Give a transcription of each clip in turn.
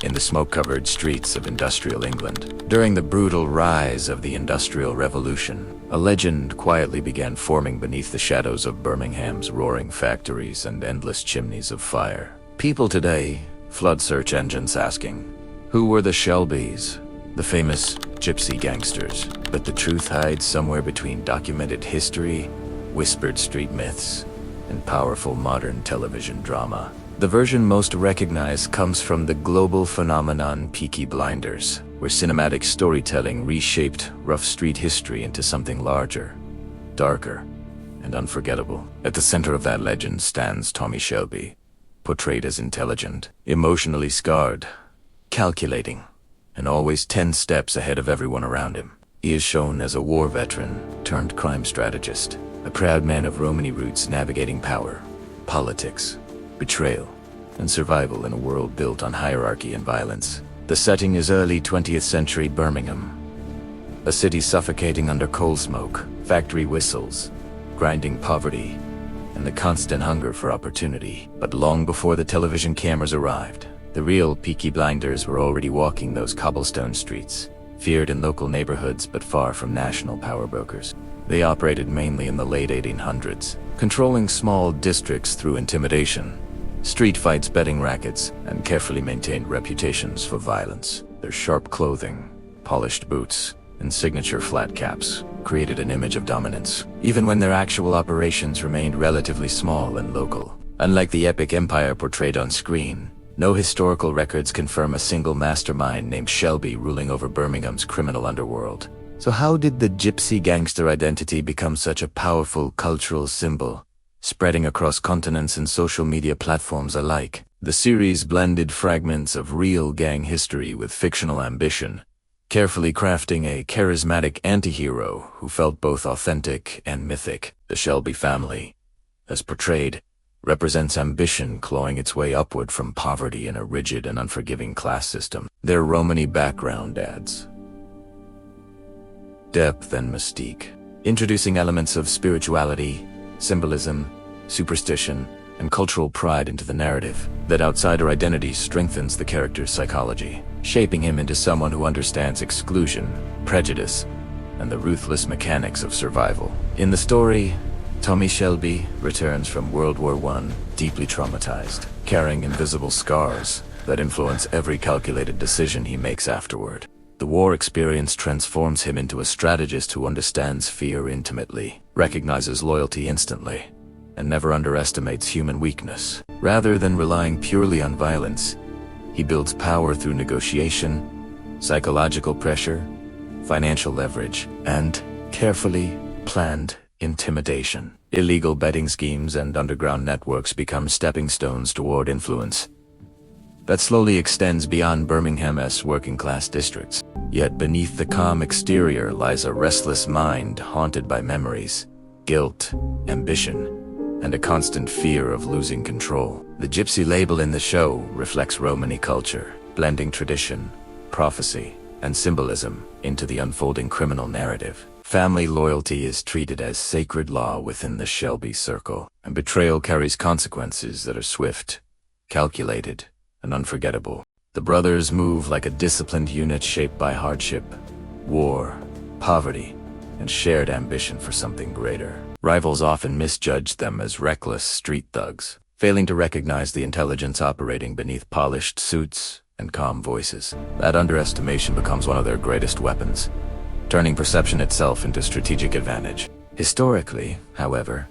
in the smoke-covered streets of industrial England. During the brutal rise of the Industrial Revolution, a legend quietly began forming beneath the shadows of Birmingham's roaring factories and endless chimneys of fire. People today flood search engines asking, who were the Shelbys, the famous Gypsy Gangsters? But the truth hides somewhere between documented history, whispered street myths, and powerful modern television drama. The version most recognized comes from the global phenomenon Peaky Blinders, where cinematic storytelling reshaped rough street history into something larger, darker, and unforgettable. At the center of that legend stands Tommy Shelby, portrayed as intelligent, emotionally scarred, calculating, and always 10 steps ahead of everyone around him. He is shown as a war veteran turned crime strategist, a proud man of Romani roots navigating power, politics, betrayal, and survival in a world built on hierarchy and violence. The setting is early 20th century Birmingham, a city suffocating under coal smoke, factory whistles, grinding poverty, and the constant hunger for opportunity. But long before the television cameras arrived, the real Peaky Blinders were already walking those cobblestone streets, feared in local neighborhoods but far from national power brokers. They operated mainly in the late 1800s, controlling small districts through intimidation, street fights, betting rackets, and carefully maintained reputations for violence. Their sharp clothing, polished boots, and signature flat caps created an image of dominance, even when their actual operations remained relatively small and local. Unlike the epic empire portrayed on screen, no historical records confirm a single mastermind named Shelby ruling over Birmingham's criminal underworld. So how did the Gypsy Gangster identity become such a powerful cultural symbol, spreading across continents and social media platforms alike? The series blended fragments of real gang history with fictional ambition, carefully crafting a charismatic anti-hero who felt both authentic and mythic. The Shelby family, as portrayed, represents ambition clawing its way upward from poverty in a rigid and unforgiving class system. Their Romani background adds depth and mystique, introducing elements of spirituality, symbolism, superstition, and cultural pride into the narrative. That outsider identity strengthens the character's psychology, shaping him into someone who understands exclusion, prejudice, and the ruthless mechanics of survival. In the story, Tommy Shelby returns from World War I, deeply traumatized, carrying invisible scars that influence every calculated decision he makes afterward. The war experience transforms him into a strategist who understands fear intimately, recognizes loyalty instantly, and never underestimates human weakness. Rather than relying purely on violence, he builds power through negotiation, psychological pressure, financial leverage, and carefully planned intimidation. Illegal betting schemes and underground networks become stepping stones toward influence that slowly extends beyond Birmingham's working-class districts. Yet beneath the calm exterior lies a restless mind haunted by memories, guilt, ambition, and a constant fear of losing control. The Gypsy label in the show reflects Romani culture, blending tradition, prophecy, and symbolism into the unfolding criminal narrative. Family loyalty is treated as sacred law within the Shelby circle, and betrayal carries consequences that are swift, calculated, and unforgettable. The brothers move like a disciplined unit shaped by hardship, war, poverty, and shared ambition for something greater. Rivals often misjudge them as reckless street thugs, failing to recognize the intelligence operating beneath polished suits and calm voices. That underestimation becomes one of their greatest weapons, turning perception itself into strategic advantage. Historically, however,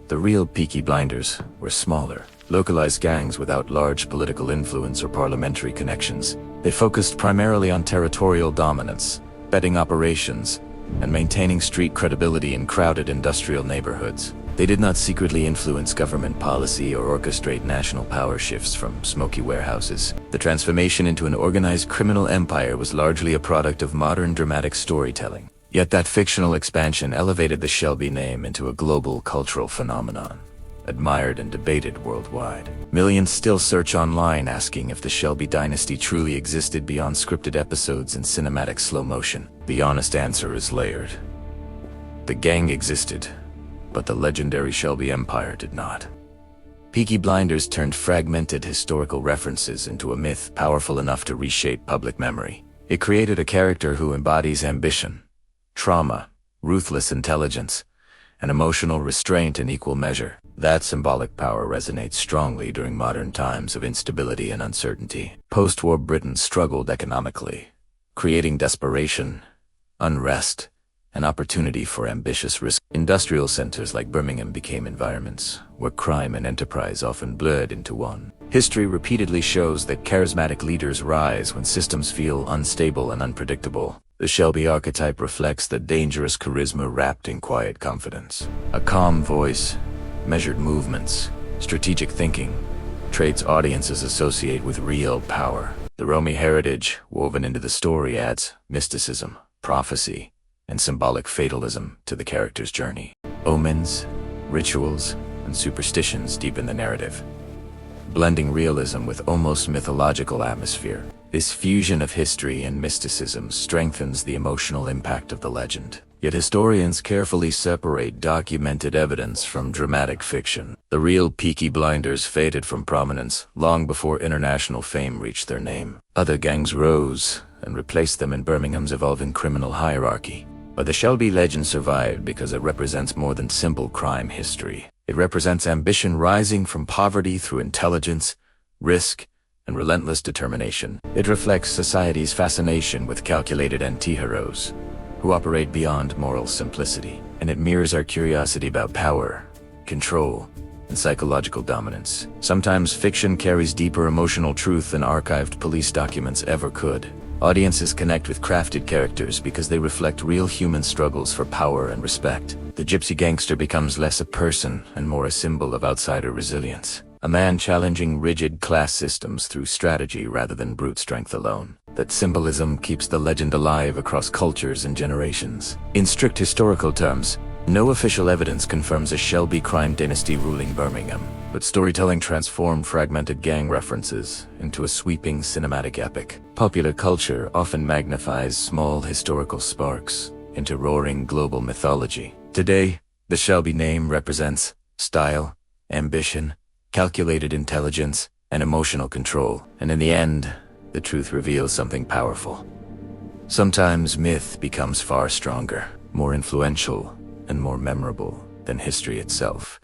the real Peaky Blinders were smaller, localized gangs without large political influence or parliamentary connections. They focused primarily on territorial dominance, betting operations, and maintaining street credibility in crowded industrial neighborhoods. They did not secretly influence government policy or orchestrate national power shifts from smoky warehouses. The transformation into an organized criminal empire was largely a product of modern dramatic storytelling. Yet that fictional expansion elevated the Shelby name into a global cultural phenomenon, admired and debated worldwide. Millions still search online asking if the Shelby dynasty truly existed beyond scripted episodes and cinematic slow motion. The honest answer is layered. The gang existed, but the legendary Shelby Empire did not. Peaky Blinders turned fragmented historical references into a myth powerful enough to reshape public memory. It created a character who embodies ambition, trauma, ruthless intelligence, and emotional restraint in equal measure. That symbolic power resonates strongly during modern times of instability and uncertainty. Post-war Britain struggled economically, creating desperation, unrest, and opportunity for ambitious risk. Industrial centers like Birmingham became environments where crime and enterprise often blurred into one. History repeatedly shows that charismatic leaders rise when systems feel unstable and unpredictable. The Shelby archetype reflects the dangerous charisma wrapped in quiet confidence. A calm voice, measured movements, strategic thinking, traits audiences associate with real power. The Romani heritage woven into the story adds mysticism, prophecy, and symbolic fatalism to the character's journey. Omens, rituals, and superstitions deepen the narrative, blending realism with almost mythological atmosphere. This fusion of history and mysticism strengthens the emotional impact of the legend. Yet historians carefully separate documented evidence from dramatic fiction. The real Peaky Blinders faded from prominence long before international fame reached their name. Other gangs rose and replaced them in Birmingham's evolving criminal hierarchy. But the Shelby legend survived because it represents more than simple crime history. It represents ambition rising from poverty through intelligence, risk, and relentless determination. It reflects society's fascination with calculated anti-heroes who operate beyond moral simplicity. And it mirrors our curiosity about power, control, and psychological dominance. Sometimes fiction carries deeper emotional truth than archived police documents ever could. Audiences connect with crafted characters because they reflect real human struggles for power and respect. The Gypsy Gangster becomes less a person and more a symbol of outsider resilience. A man challenging rigid class systems through strategy rather than brute strength alone. That symbolism keeps the legend alive across cultures and generations. In strict historical terms, no official evidence confirms a Shelby crime dynasty ruling Birmingham, but storytelling transformed fragmented gang references into a sweeping cinematic epic. Popular culture often magnifies small historical sparks into roaring global mythology. Today, the Shelby name represents style, ambition, calculated intelligence, and emotional control. And in the end, the truth reveals something powerful. Sometimes myth becomes far stronger, more influential, and more memorable than history itself.